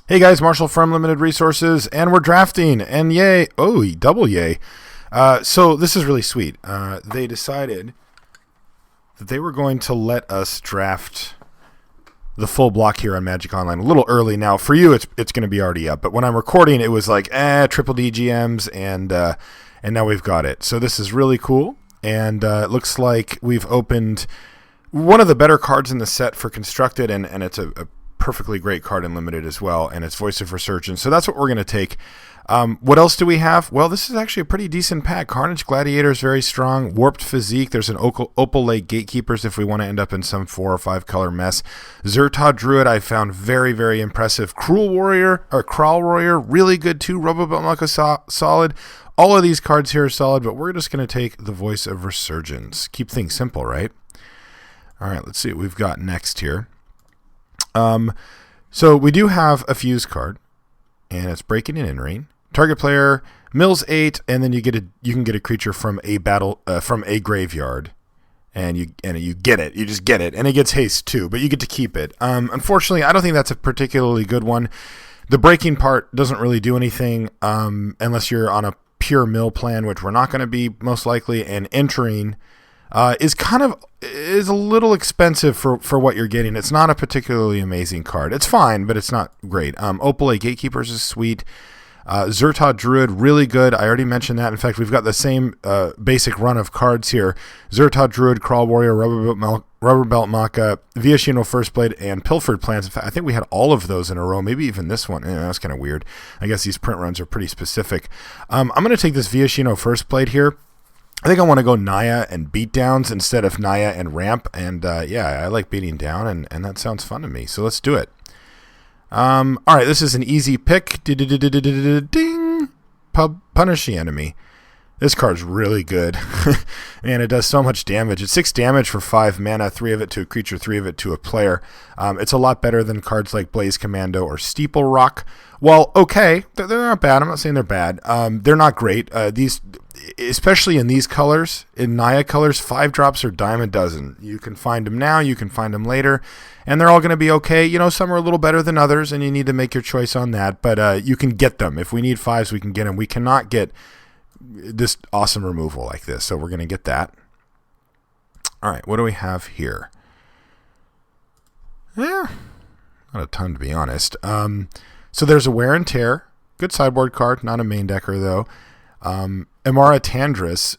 Hey guys, Marshall from Limited Resources, and we're drafting, and yay, oh, double yay. So this is really sweet. They decided that they were going to let us draft the full block here on Magic Online a little early. Now, for you, it's going to be already up, but when I'm recording, it was like, triple DGMs, and now we've got it. So this is really cool, and it looks like we've opened one of the better cards in the set for Constructed, and it's a perfectly great card in Limited as well, and it's Voice of Resurgence. So that's what we're going to take. What else do we have? Well, this is actually a pretty decent pack. Carnage Gladiator is very strong. Warped Physique. There's an Opal Lake Gatekeepers if we want to end up in some 4 or 5 color mess. Zertod Druid I found very, very impressive. Crawl Warrior, really good too. Robo-Belt Maka solid. All of these cards here are solid, but we're just going to take the Voice of Resurgence. Keep things simple, right? All right, let's see what we've got next here. So we do have a Fuse card, and it's Breaking and In-Ring. Target player mills 8, and then you can get a creature from a graveyard, and you get it. You just get it, and it gets haste too, but you get to keep it. Unfortunately, I don't think that's a particularly good one. The breaking part doesn't really do anything unless you're on a pure mill plan, which we're not going to be most likely, and entering is a little expensive for what you're getting. It's not a particularly amazing card. It's fine, but it's not great. Opal Lake Gatekeepers is sweet. Zertod Druid, really good. I already mentioned that. In fact, we've got the same basic run of cards here. Zertod Druid, Crawl Warrior, Rubber Belt Maka, Viashino First Blade, and Pilfered Plans. In fact, I think we had all of those in a row, maybe even this one. That's kind of weird. I guess these print runs are pretty specific. I'm going to take this Viashino First Blade here. I think I want to go Naya and beatdowns instead of Naya and ramp. And I like beating down, and that sounds fun to me. So let's do it. All right, this is an easy pick. Ding! Punish the enemy. This card's really good. Man, it does so much damage. It's 6 damage for 5 mana, 3 of it to a creature, 3 of it to a player. It's a lot better than cards like Blaze Commando or Steeple Rock. Well, okay, they're not bad. I'm not saying they're bad. They're not great. These, especially in these colors, in Naya colors, 5 drops are dime a dozen. You can find them now, you can find them later, and they're all going to be okay. You know, some are a little better than others, and you need to make your choice on that. But you can get them. If we need 5s, we can get them. We cannot get this awesome removal like this, so we're going to get that. All right, what do we have here? Yeah, not a ton to be honest. So there's a Wear and Tear, good sideboard card, not a main decker though. Amara Tandris,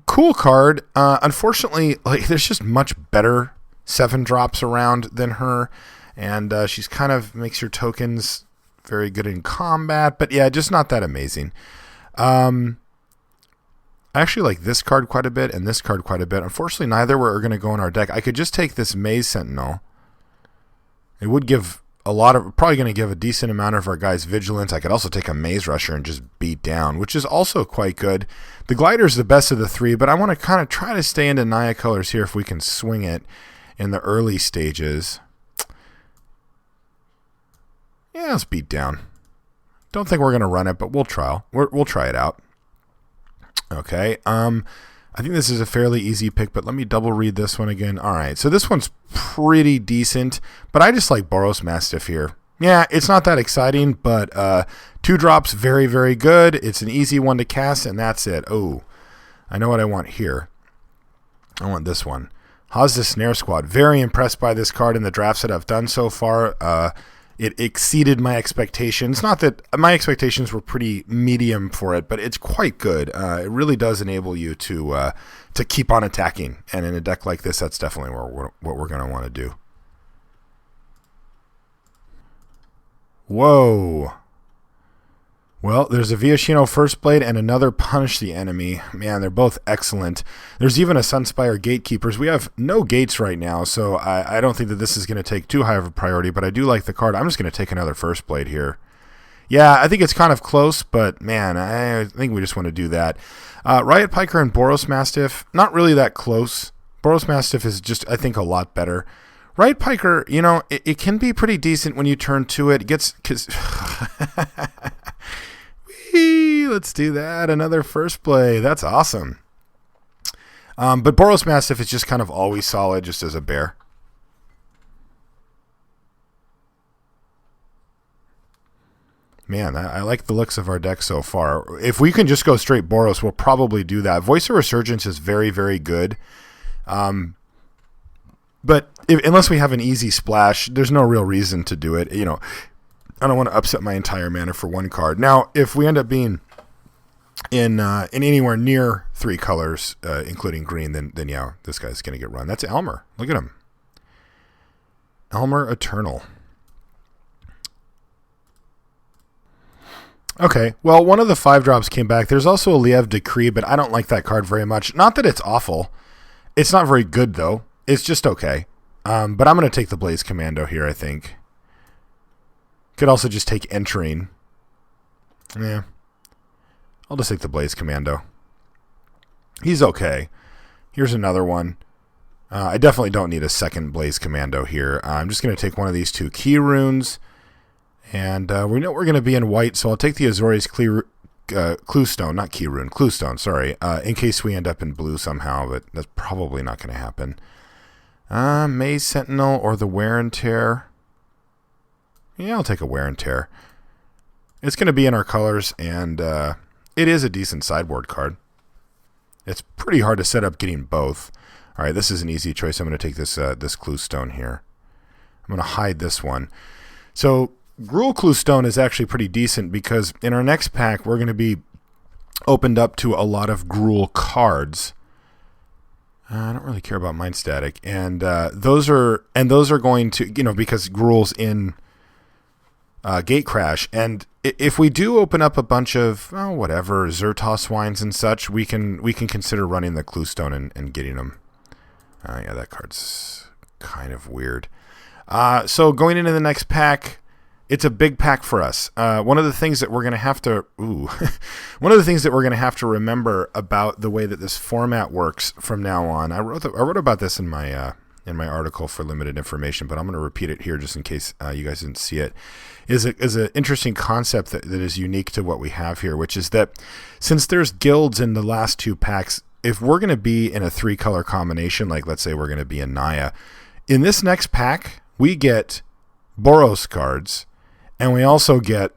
cool card. Unfortunately, there's just much better 7 drops around than her, and she's kind of makes your tokens very good in combat, but yeah, just not that amazing. I actually like this card quite a bit and this card quite a bit. Unfortunately, neither were going to go in our deck. I could just take this Maze Sentinel. It would give probably going to give a decent amount of our guys vigilance. I could also take a Maze Rusher and just beat down, which is also quite good. The Glider is the best of the 3, but I want to kind of try to stay into Naya colors here if we can swing it in the early stages. Yeah, let's beat down. Don't think we're going to run it, but we'll try. We'll try it out. Okay. I think this is a fairly easy pick, but let me double read this one again. All right, so this one's pretty decent, but I just like Boros Mastiff here. Yeah, it's not that exciting, but 2 drops, very, very good. It's an easy one to cast, and that's it. Oh, I know what I want here. I want this one. How's the Snare Squad? Very impressed by this card in the drafts that I've done so far. It exceeded my expectations. Not that my expectations were pretty medium for it, but it's quite good. It really does enable you to keep on attacking. And in a deck like this, that's definitely what we're going to want to do. Whoa. Well, there's a Viashino First Blade and another Punish the Enemy. Man, they're both excellent. There's even a Sunspire Gatekeepers. We have no gates right now, so I don't think that this is going to take too high of a priority, but I do like the card. I'm just going to take another First Blade here. Yeah, I think it's kind of close, but man, I think we just want to do that. Riot Piker and Boros Mastiff, not really that close. Boros Mastiff is just, I think, a lot better. Riot Piker, you know, it can be pretty decent when you turn to it. It gets... Let's do that. Another First Blade. That's awesome. But Boros Mastiff is just kind of always solid just as a bear. Man, I like the looks of our deck so far. If we can just go straight Boros, we'll probably do that. Voice of Resurgence is very, very good. But unless we have an easy splash, there's no real reason to do it. You know, I don't want to upset my entire mana for one card. Now, if we end up being in anywhere near 3 colors, including green, then yeah, this guy's going to get run. That's Elmer. Look at him. Elmer Eternal. Okay, well, one of the 5-drops came back. There's also a Liev Decree, but I don't like that card very much. Not that it's awful. It's not very good, though. It's just okay. But I'm going to take the Blaze Commando here, I think. Could also just take Entering. Yeah. I'll just take the Blaze Commando. He's okay. Here's another one. I definitely don't need a second Blaze Commando here. I'm just going to take one of these 2 Key Runes. And we know we're going to be in white, so I'll take the Azorius Cluestone, not Key Rune, Cluestone, sorry, in case we end up in blue somehow, but that's probably not going to happen. Maze Sentinel or the Wear and Tear. Yeah, I'll take a Wear and Tear. It's going to be in our colors, and it is a decent sideboard card. It's pretty hard to set up getting both. All right, this is an easy choice. I'm going to take this Cluestone here. I'm going to hide this one. So Gruul Cluestone is actually pretty decent because in our next pack we're going to be opened up to a lot of Gruul cards. I don't really care about Mind Static, and those are going to, you know, because Gruul's in Gate Crash, and if we do open up a bunch of whatever Zertos wines and such, we can consider running the Cluestone and getting them. Yeah, that card's kind of weird. So going into the next pack, it's a big pack for us. One of the things that we're going to have to one of the things that we're going to have to remember about the way that this format works from now on. I wrote about this in my article for limited information, but I'm going to repeat it here just in case you guys didn't see it. Is an interesting concept that is unique to what we have here, which is that since there's guilds in the last 2 packs, if we're going to be in a 3-color combination, like let's say we're going to be in Naya, in this next pack we get Boros cards, and we also get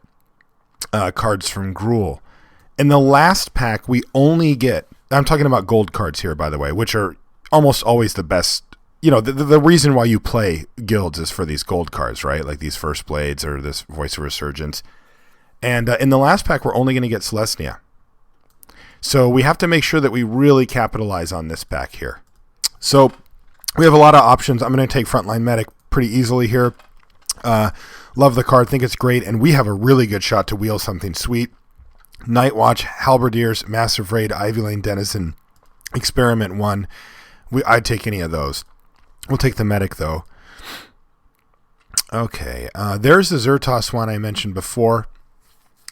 cards from Gruul. In the last pack, we only get, I'm talking about gold cards here, by the way, which are almost always the best. You know, the reason why you play guilds is for these gold cards, right? Like these First Blades or this Voice of Resurgence. And in the last pack, we're only going to get Celestia. So we have to make sure that we really capitalize on this pack here. So we have a lot of options. I'm going to take Frontline Medic pretty easily here. Love the card, think it's great, and we have a really good shot to wheel something sweet. Night Watch, Halberdiers, Massive Raid, Ivy Lane Denizen, Experiment 1. I'd take any of those. We'll take the Medic, though. Okay, there's the Zertos one I mentioned before.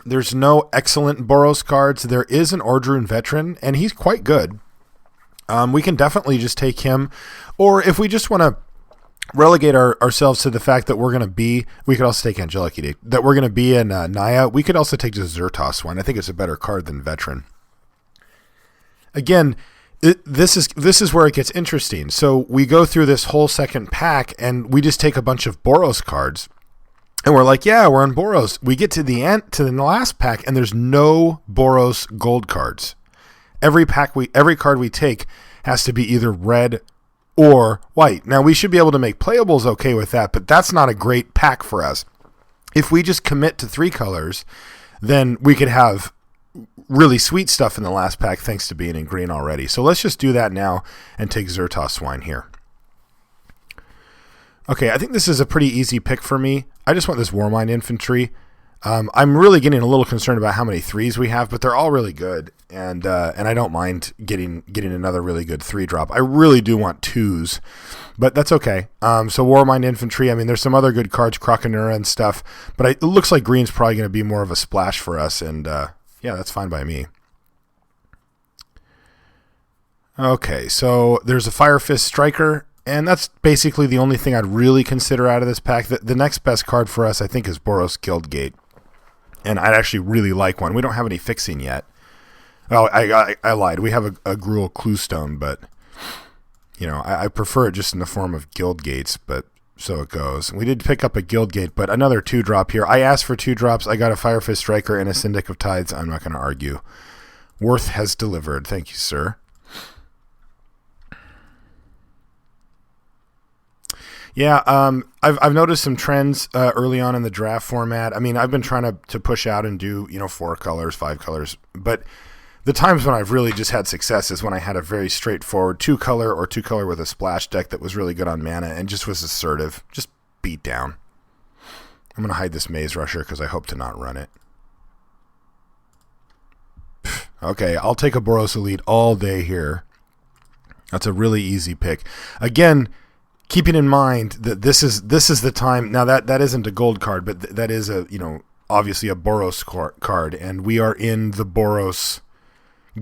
There's no excellent Boros cards. There is an Ordrune Veteran, and he's quite good. We can definitely just take him, or if we just want to relegate ourselves to the fact that we're going to be, we could also take Angelic Edict, that we're going to be in Naya. We could also take the Zertos one. I think it's a better card than Veteran. Again, this is where it gets interesting. So we go through this whole second pack, and we just take a bunch of Boros cards, and we're like, yeah, we're on Boros. We get to the end, to the last pack, and there's no Boros gold cards. Every card we take has to be either red or white. Now, we should be able to make playables okay with that, but that's not a great pack for us. If we just commit to 3 colors, then we could have really sweet stuff in the last pack thanks to being in green already. So let's just do that now and take Zertos Swine here. Okay, I think this is a pretty easy pick for me. I just want this Warmind Infantry. I'm really getting a little concerned about how many 3s we have, but they're all really good, and I don't mind getting another really good 3-drop. I really do want 2s, but that's okay. So Warmind Infantry, I mean, there's some other good cards, Croconura and stuff, but it looks like green's probably going to be more of a splash for us, and yeah, that's fine by me. Okay, so there's a Fire Fist Striker, and that's basically the only thing I'd really consider out of this pack. The next best card for us, I think, is Boros Guildgate. And I'd actually really like one. We don't have any fixing yet. Oh, I lied. We have a Gruul Cluestone, but you know, I prefer it just in the form of Guild Gates. But so it goes. We did pick up a Guildgate, but another 2-drop here. I asked for 2 drops. I got a Fire Fist Striker and a Syndic of Tides. I'm not going to argue. Worth has delivered. Thank you, sir. Yeah, I've noticed some trends early on in the draft format. I mean, I've been trying to push out and do 4 colors, 5 colors, but the times when I've really just had success is when I had a very straightforward 2-color or 2-color with a splash deck that was really good on mana and just was assertive, just beat down. I'm going to hide this Maze Rusher because I hope to not run it. Okay, I'll take a Boros Elite all day here. That's a really easy pick. Again, keeping in mind that this is the time. Now that isn't a gold card, but that is a obviously a Boros card, and we are in the Boros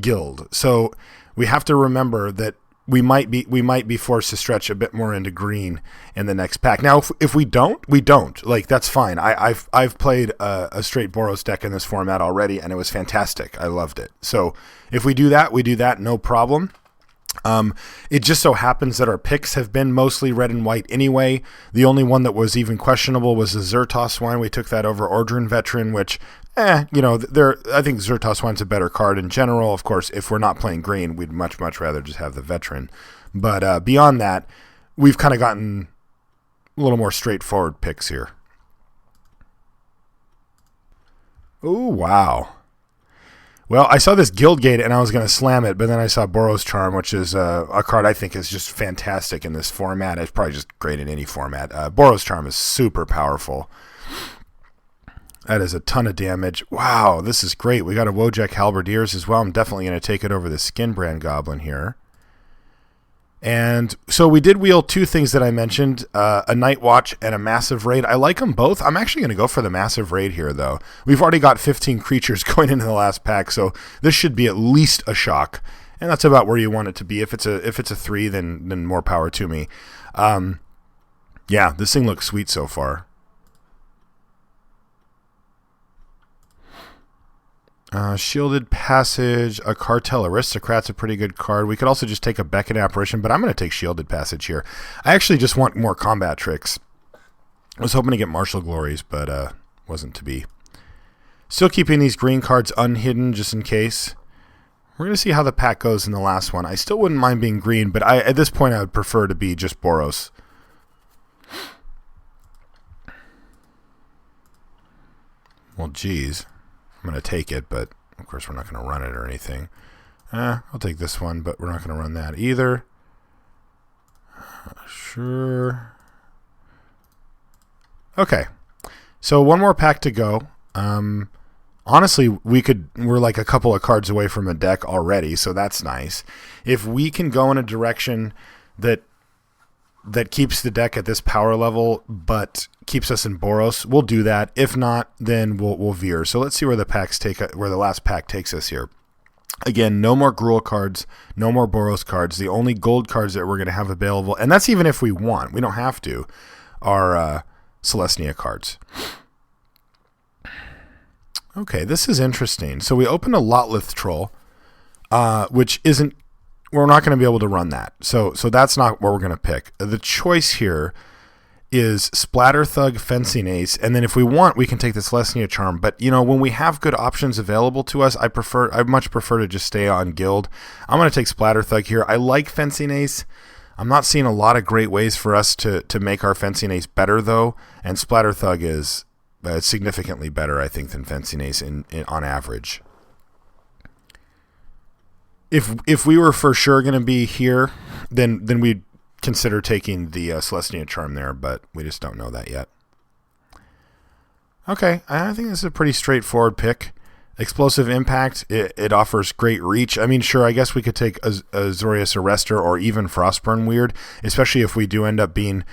guild, so we have to remember that we might be forced to stretch a bit more into green in the next pack. Now, if we don't, we don't. Like, that's fine. I've played a straight Boros deck in this format already, and it was fantastic. I loved it. So if we do that, no problem. It just so happens that our picks have been mostly red and white anyway. The only one that was even questionable was the Xertos Wine. We took that over Ordrin Veteran, which, I think Xertos Wine's a better card in general. Of course, if we're not playing green, we'd much rather just have the Veteran. But beyond that, we've kind of gotten a little more straightforward picks here. Oh, wow. Well, I saw this Guildgate and I was going to slam it, but then I saw Boros Charm, which is a card I think is just fantastic in this format. It's probably just great in any format. Boros Charm is super powerful. That is a ton of damage. Wow, this is great. We got a Wojak Halberdiers as well. I'm definitely going to take it over the Skinbrand Goblin here. And so we did wheel 2 things that I mentioned, a Night Watch and a Massive Raid. I like them both. I'm actually going to go for the Massive Raid here, though. We've already got 15 creatures going into the last pack, so this should be at least a shock. And that's about where you want it to be. If it's a 3, then more power to me. Yeah, this thing looks sweet so far. Shielded Passage, a Cartel Aristocrat's a pretty good card. We could also just take a Beckon Apparition, but I'm going to take Shielded Passage here. I actually just want more combat tricks. I was hoping to get Martial Glories, but wasn't to be. Still keeping these green cards unhidden just in case. We're going to see how the pack goes in the last one. I still wouldn't mind being green, but at this point I would prefer to be just Boros. Well, geez. I'm going to take it, but of course we're not going to run it or anything. I'll take this one, but we're not going to run that either. Sure. Okay. So one more pack to go. Honestly, we're like a couple of cards away from a deck already, so that's nice. If we can go in a direction that keeps the deck at this power level, but keeps us in Boros, we'll do that. If not, then we'll veer. So let's see where the last pack takes us here. Again, no more Gruul cards, no more Boros cards. The only gold cards that we're going to have available, and that's even if we want, we don't have to, are Celestia cards. Okay, this is interesting. So we opened a Lotlith Troll, which isn't, we're not going to be able to run that. So that's not what we're going to pick. The choice here is Splatter Thug, Fencing Ace, and then if we want, we can take the Celestia Charm. But, when we have good options available to us, I much prefer to just stay on Guild. I'm going to take Splatter Thug here. I like Fencing Ace. I'm not seeing a lot of great ways for us to make our Fencing Ace better, though, and Splatter Thug is significantly better, I think, than Fencing Ace on average. If we were for sure going to be here, then we'd consider taking the Celestia Charm there, but we just don't know that yet. Okay, I think this is a pretty straightforward pick. Explosive Impact, it offers great reach. I mean, sure, I guess we could take Azorius Arrestor or even Frostburn Weird, especially if we do end up being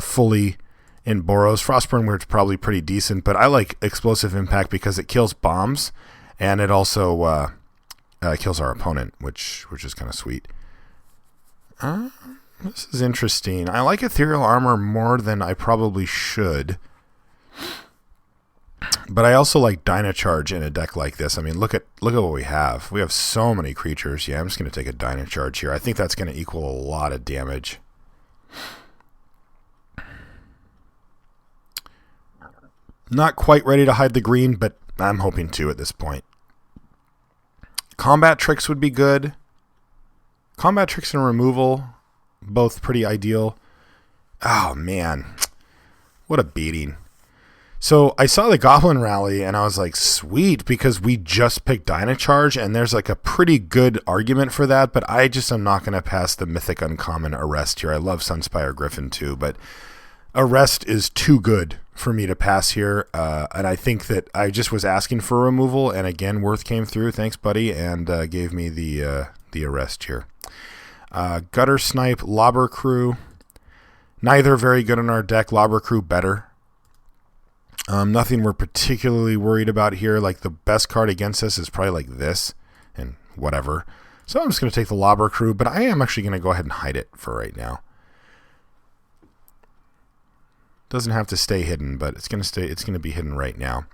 fully in Boros. Frostburn Weird's probably pretty decent, but I like Explosive Impact because it kills bombs, and it also kills our opponent, which is kind of sweet. This is interesting. I like Ethereal Armor more than I probably should. But I also like Dynacharge in a deck like this. I mean, look at what we have. We have so many creatures. Yeah, I'm just going to take a Dynacharge here. I think that's going to equal a lot of damage. Not quite ready to hide the green, but I'm hoping to at this point. Combat tricks would be good. Combat tricks and removal, both pretty ideal. Oh, man. What a beating. So I saw the Goblin Rally, and I was like, sweet, because we just picked Dynacharge, and there's like a pretty good argument for that, but I just am not going to pass the Mythic Uncommon Arrest here. I love Sunspire Griffin too, but Arrest is too good for me to pass here, and I think that I just was asking for removal, and again, Worth came through, thanks buddy, and gave me the Arrest here. Gutter Snipe, Lobber Crew, neither very good in our deck. Lobber Crew better. Nothing we're particularly worried about here. Like the best card against us is probably like this and whatever. So I'm just going to take the Lobber Crew, but I am actually going to go ahead and hide it for right now. Doesn't have to stay hidden, but it's going to be hidden right now.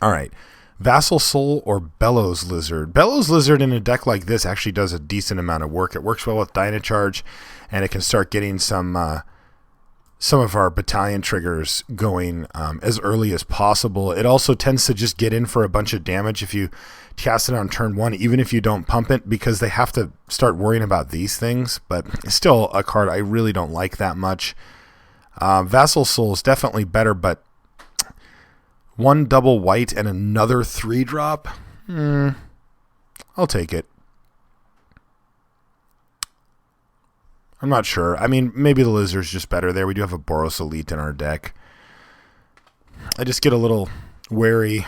All right. Vassal Soul or Bellows Lizard. Bellows Lizard in a deck like this actually does a decent amount of work. It works well with Dynacharge, and it can start getting some of our battalion triggers going as early as possible. It also tends to just get in for a bunch of damage if you cast it on turn 1, even if you don't pump it, because they have to start worrying about these things. But it's still a card I really don't like that much. Vassal Soul is definitely better, but 1 double white and another 3-drop? I'll take it. I'm not sure. I mean, maybe the Lizard's just better there. We do have a Boros Elite in our deck. I just get a little wary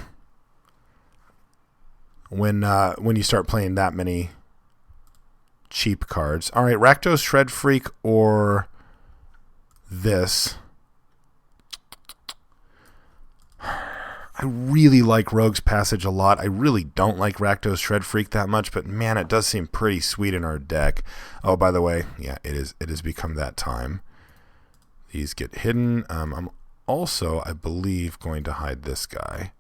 when you start playing that many cheap cards. All right, Rakdos Shred Freak or this. I really like Rogue's Passage a lot. I really don't like Rakdos Shred Freak that much, but man, it does seem pretty sweet in our deck. Oh, by the way, yeah, it has become that time. These get hidden. I'm also, I believe, going to hide this guy.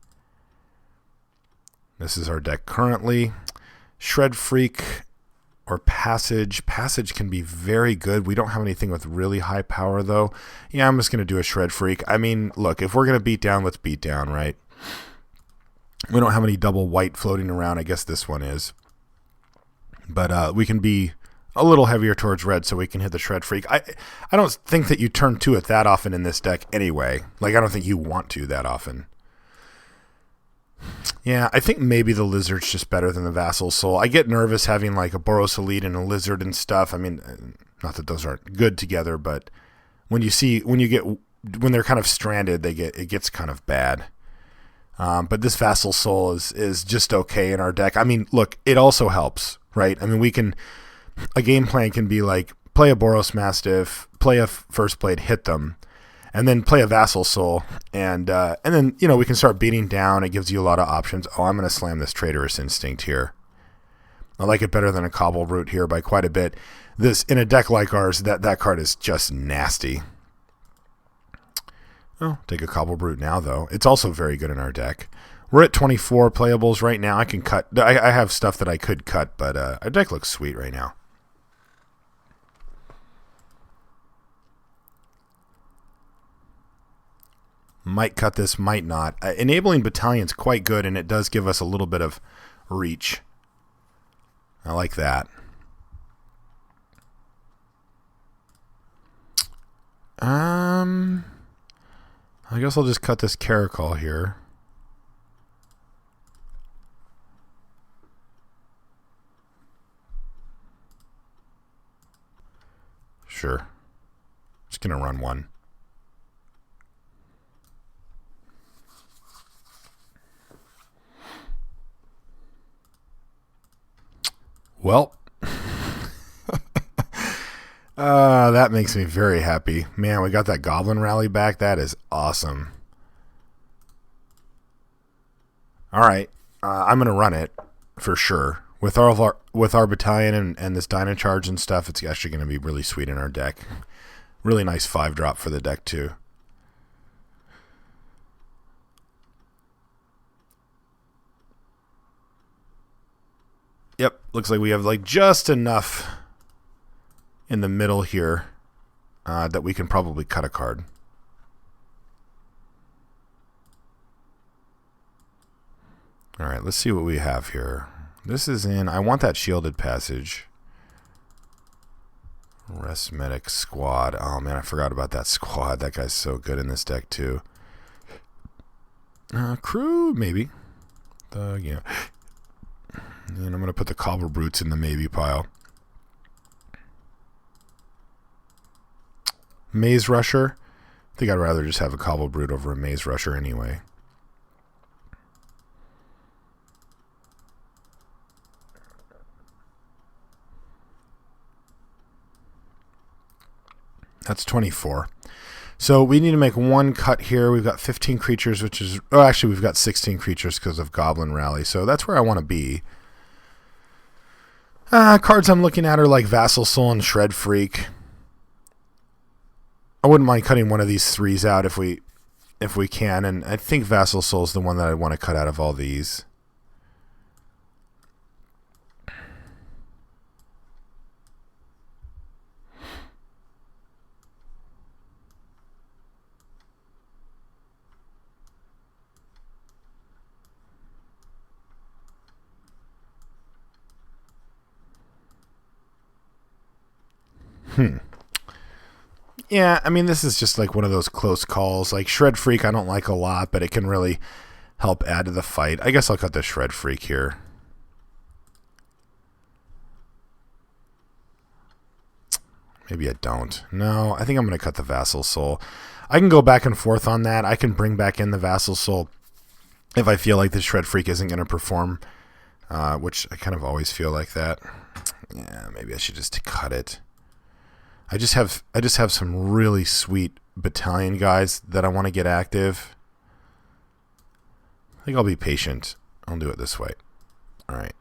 This is our deck currently. Shred Freak or Passage. Passage can be very good. We don't have anything with really high power, though. Yeah, I'm just going to do a Shred Freak. I mean, look, if we're going to beat down, let's beat down, right? We don't have any double white floating around. I guess this one is. But we can be a little heavier towards red so we can hit the Shred Freak. I don't think that you turn to it that often in this deck anyway. Like, I don't think you want to that often. Yeah, I think maybe the Lizard's just better than the Vassal Soul. I get nervous having like a Boros Elite and a Lizard and stuff. I mean, not that those aren't good together, but when they're kind of stranded, it gets kind of bad. But this Vassal Soul is just okay in our deck. I mean, look, it also helps, right? I mean, a game plan can be like play a Boros Mastiff, play a First Blade, hit them, and then play a Vassal Soul, and then we can start beating down. It gives you a lot of options. Oh, I'm going to slam this Traitorous Instinct here. I like it better than a Cobble Root here by quite a bit. This in a deck like ours, that card is just nasty. Oh, take a Cobble Brute now, though. It's also very good in our deck. We're at 24 playables right now. I can cut. I have stuff that I could cut, but our deck looks sweet right now. Might cut this, might not. Enabling Battalion's quite good, and it does give us a little bit of reach. I like that. I guess I'll just cut this Caracol here. Sure. Just going to run one. Well, that makes me very happy. Man, we got that Goblin Rally back. That is awesome. All right, I'm going to run it for sure. With our battalion and this Dynacharge and stuff, it's actually going to be really sweet in our deck. Really nice 5-drop for the deck, too. Yep, looks like we have like just enough in the middle here that we can probably cut a card. All right, let's see what we have here. This is in... I want that shielded passage. Rest Medic Squad. Oh, man, I forgot about that squad. That guy's so good in this deck, too. Crew, maybe. Yeah. And I'm going to put the Cobble Brutes in the maybe pile. Maze Rusher. I think I'd rather just have a Cobble Brute over a Maze Rusher anyway. That's 24. So we need to make one cut here. We've got 15 creatures, which is... Oh, actually, we've got 16 creatures because of Goblin Rally. So that's where I want to be. Cards I'm looking at are like Vassal Soul and Shred Freak. I wouldn't mind cutting one of these threes out if we can. And I think Vassal Soul is the one that I want to cut out of all these. Yeah, I mean, this is just like one of those close calls. Like Shred Freak I don't like a lot, but it can really help add to the fight. I guess I'll cut the Shred Freak here. Maybe I don't. No, I think I'm going to cut the Vassal Soul. I can go back and forth on that. I can bring back in the Vassal Soul if I feel like the Shred Freak isn't going to perform, which I kind of always feel like that. Yeah, maybe I should just cut it. I just have some really sweet battalion guys that I want to get active. I think I'll be patient. I'll do it this way. All right.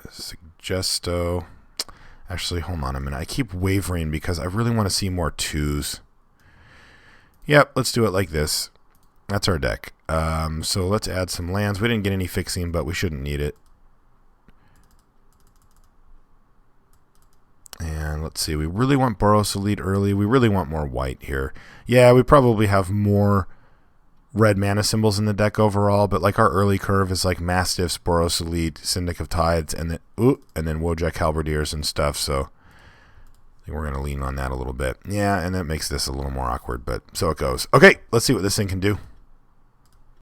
Suggesto. Actually, hold on a minute. I keep wavering because I really want to see more twos. Yep, let's do it like this. That's our deck. So let's add some lands. We didn't get any fixing, but we shouldn't need it. And let's see, we really want Boros Elite early. We really want more white here. Yeah, we probably have more red mana symbols in the deck overall, but like our early curve is like Mastiffs, Boros Elite, Syndic of Tides, and then Wojak Halberdiers and stuff, so I think we're going to lean on that a little bit. Yeah, and that makes this a little more awkward, but so it goes. Okay, let's see what this thing can do.